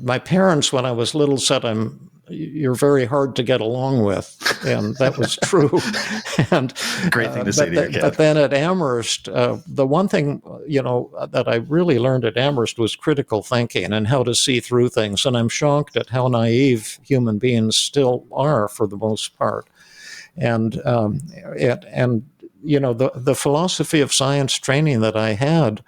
my parents, when I was little, said you're very hard to get along with, and that was true. And great thing to say to your kid. But then at Amherst, the one thing that I really learned at Amherst was critical thinking and how to see through things. And I'm shocked at how naive human beings still are for the most part. And the philosophy of science training that I had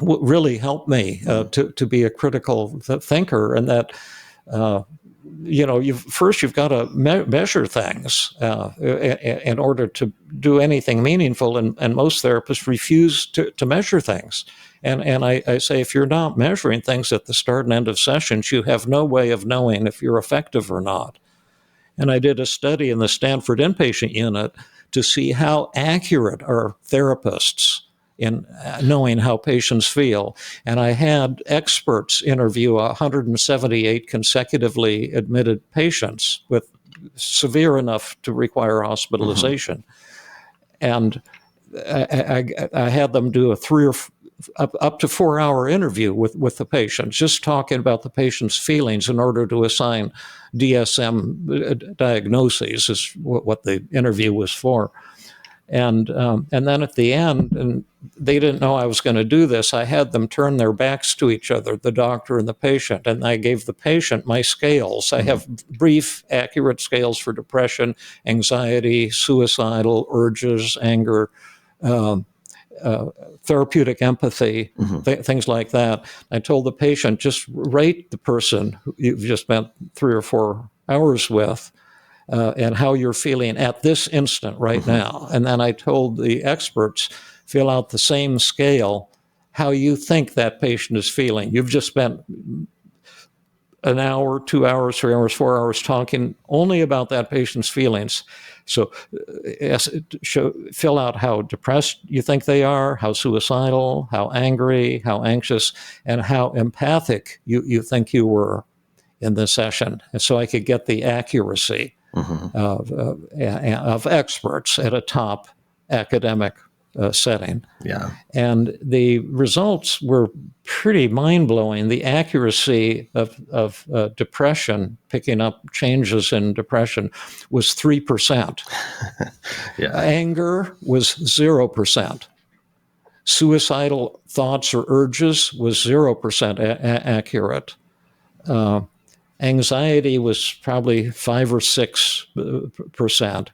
really helped me to be a critical thinker, and that you've got to measure things in order to do anything meaningful, and most therapists refuse to measure things. And I say, if you're not measuring things at the start and end of sessions, you have no way of knowing if you're effective or not. And I did a study in the Stanford inpatient unit to see how accurate are therapists in knowing how patients feel. And I had experts interview 178 consecutively admitted patients with severe enough to require hospitalization. And I had them do a up to 4 hour interview with the patient, just talking about the patient's feelings in order to assign DSM diagnoses, is what the interview was for. And then at the end, and they didn't know I was going to do this, I had them turn their backs to each other, the doctor and the patient, and I gave the patient my scales. I have brief, accurate scales for depression, anxiety, suicidal urges, anger, therapeutic empathy, things like that. I told the patient, just rate the person who you've just spent 3 or 4 hours with, and how you're feeling at this instant right now. And then I told the experts, fill out the same scale, how you think that patient is feeling. You've just spent an hour, 2 hours, 3 hours, 4 hours talking only about that patient's feelings. So fill out how depressed you think they are, how suicidal, how angry, how anxious, and how empathic you think you were in this session. And so I could get the accuracy of experts at a top academic setting. Yeah. And the results were pretty mind-blowing. The accuracy of depression, picking up changes in depression, was 3%. Yeah. Anger was 0%. Suicidal thoughts or urges was 0% accurate. Anxiety was probably 5 or 6%,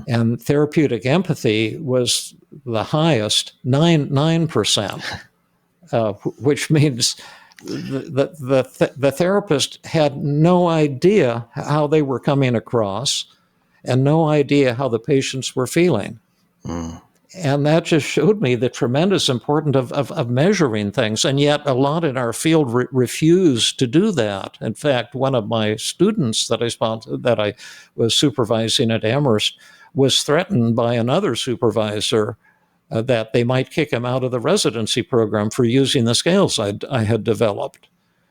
and therapeutic empathy was the highest, 9%, which means the therapist had no idea how they were coming across, and no idea how the patients were feeling. And that just showed me the tremendous importance of measuring things. And yet a lot in our field refuse to do that. In fact, one of my students that I was supervising at Amherst was threatened by another supervisor that they might kick him out of the residency program for using the scales I had developed.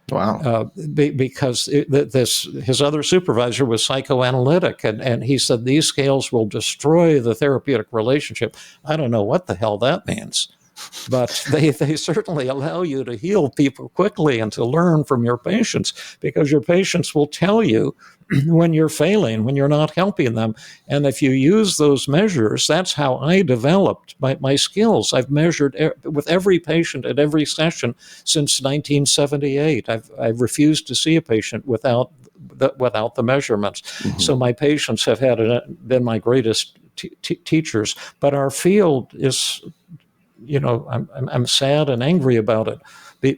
Wow. Because his other supervisor was psychoanalytic, and he said these scales will destroy the therapeutic relationship. I don't know what the hell that means, but they certainly allow you to heal people quickly and to learn from your patients, because your patients will tell you when you're failing, when you're not helping them. And if you use those measures, that's how I developed my skills. I've measured with every patient at every session since 1978. I've refused to see a patient without the measurements. So my patients have been my greatest teachers. But our field is, I'm sad and angry about it,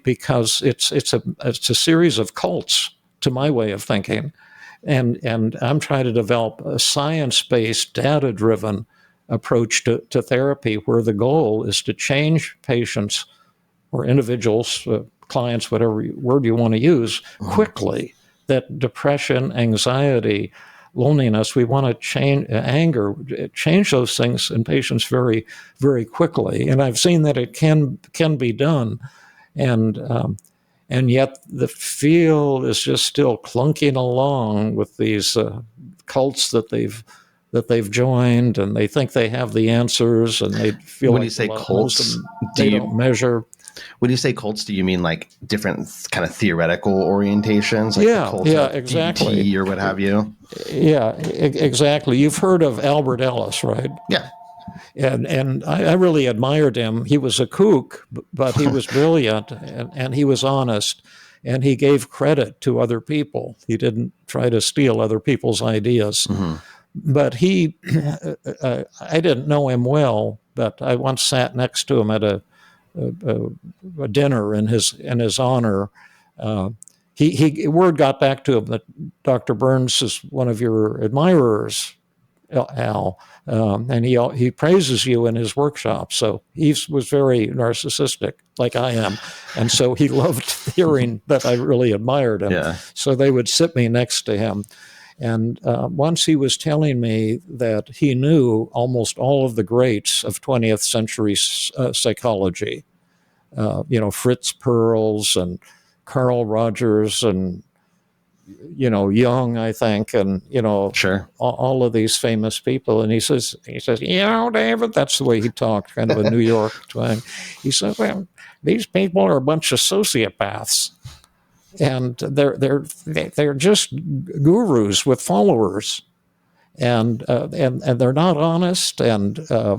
because it's a series of cults, to my way of thinking. And I'm trying to develop a science-based, data-driven approach to therapy, where the goal is to change patients or individuals, clients, whatever word you want to use, quickly. That depression, anxiety, loneliness, we want to change, anger, change those things in patients very, very quickly. And I've seen that it can be done. And yet the field is just still clunking along with these cults that they've joined, and they think they have the answers, and they feel when like you say cults, they don't measure. When you say cults, do you mean like different kind of theoretical orientations, like the cult of exactly, DBT or what have you? Yeah, exactly. You've heard of Albert Ellis, right? Yeah. And I really admired him. He was a kook, but he was brilliant, and he was honest, and he gave credit to other people. He didn't try to steal other people's ideas. Mm-hmm. But I didn't know him well, but I once sat next to him at a dinner in his honor. Word got back to him that Dr. Burns is one of your admirers, Al, and he praises you in his workshop. So he was very narcissistic, like I am, and so he loved hearing that I really admired him. Yeah. So they would sit me next to him. And once he was telling me that he knew almost all of the greats of 20th century psychology, Fritz Perls and Carl Rogers and, Jung, I think, and, Sure. all of these famous people. And he says, David, that's the way he talked, kind of a New York twang. He said, well, these people are a bunch of sociopaths. And they're just gurus with followers, and they're not honest, and they're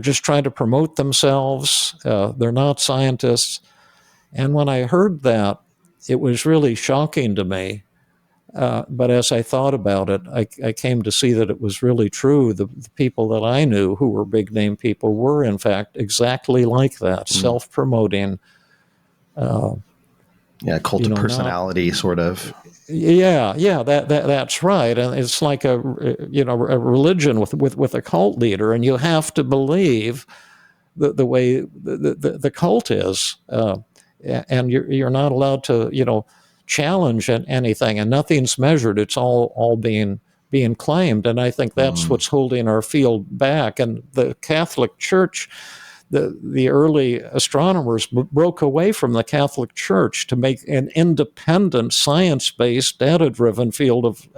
just trying to promote themselves. They're not scientists. And when I heard that, it was really shocking to me. But as I thought about it, I came to see that it was really true. The people that I knew who were big name people were, in fact, exactly like that, self-promoting. Cult of personality, sort of. Yeah, that's right. And it's like a religion with a cult leader, and you have to believe the way the cult is, and you're not allowed to challenge anything, and nothing's measured. It's all being claimed, and I think that's what's holding our field back. And the Catholic Church. The early astronomers broke away from the Catholic Church to make an independent, science-based, data-driven field of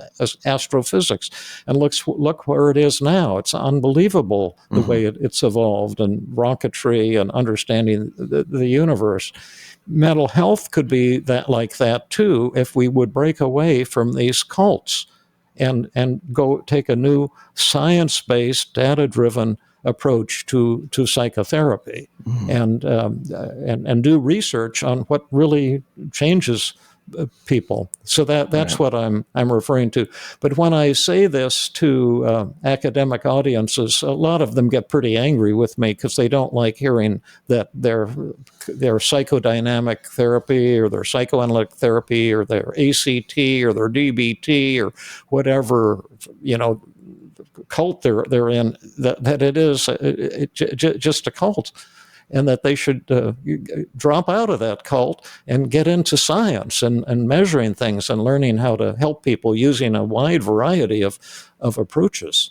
astrophysics. And look where it is now. It's unbelievable the way it's evolved, and rocketry and understanding the universe. Mental health could be like that too, if we would break away from these cults and go take a new science-based, data-driven approach to psychotherapy, and do research on what really changes people. So that's what I'm referring to. But when I say this to academic audiences, a lot of them get pretty angry with me because they don't like hearing that their psychodynamic therapy or their psychoanalytic therapy or their ACT or their DBT or whatever cult they're in, that it is just a cult, and that they should drop out of that cult and get into science and measuring things and learning how to help people using a wide variety of approaches.